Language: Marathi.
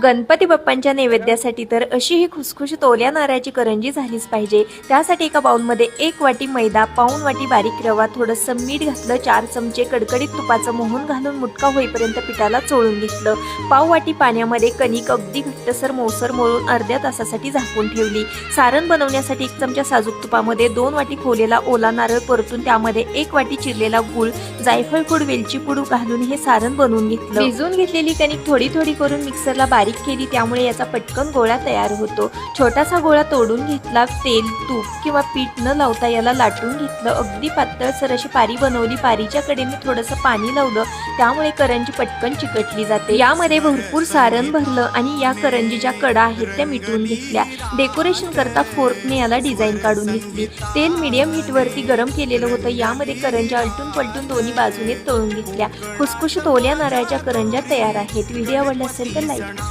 गणपती बाप्पांच्या नैवेद्यासाठी तर अशी ही खुसखुशीत ओल्या नारळाची करंजी झालीच पाहिजे। त्यासाठी एका बाउलमध्ये 1 वाटी मैदा, पाऊण वाटी बारीक रवा, थोडंसं मीठ घातलं, 4 चमचे कडकडीत तुपाचं मोहन घालून मुटका होईपर्यंत पिठाला चोळून घेतलं। पाव वाटी पाण्यामध्ये कणिक अगदी घट्टसर मौसर मळून अर्ध्या तासासाठी झाकून ठेवली। सारण बनवण्यासाठी 1 चमचा साजूक तुपामध्ये 2 वाटी खोलेला ओला नारळ परतून त्यामध्ये 1 वाटी चिरलेला गूळ, जायफळ पूड, वेलची पूड घालून हे सारण बनवून घेतलं। भिजवून घेतलेली कणिक थोडी थोडी करून मिक्सरला बारीक केली, त्यामुळे याचा पटकन गोळा तयार होतो। छोटासा गोळा तोडून घेतला, तेल, तूप किंवा पीठ न लावता याला लाटून घेतलं। अगदी पातळसर अशी पारी बनवली। पारीच्या कडेने थोडंसं पाणी लावलं, त्यामुळे करंजी पटकन चिकटली जाते। यामध्ये भरपूर सारण भरलं आणि या करंजी ज्या कडा आहेत त्या मिटवून घेतल्या। डेकोरेशन करता फोर्कने याला डिझाईन काढून घेतली। तेल मीडियम हीट वरती गरम केलेलं होतं, यामध्ये करंज्या अलटून पलटून दोन्ही बाजूने तळून घेतल्या। खुसखुशीत ओल्या नारळाच्या करंज्या तयार आहेत। व्हिडिओ आवडला असेल तर लाईक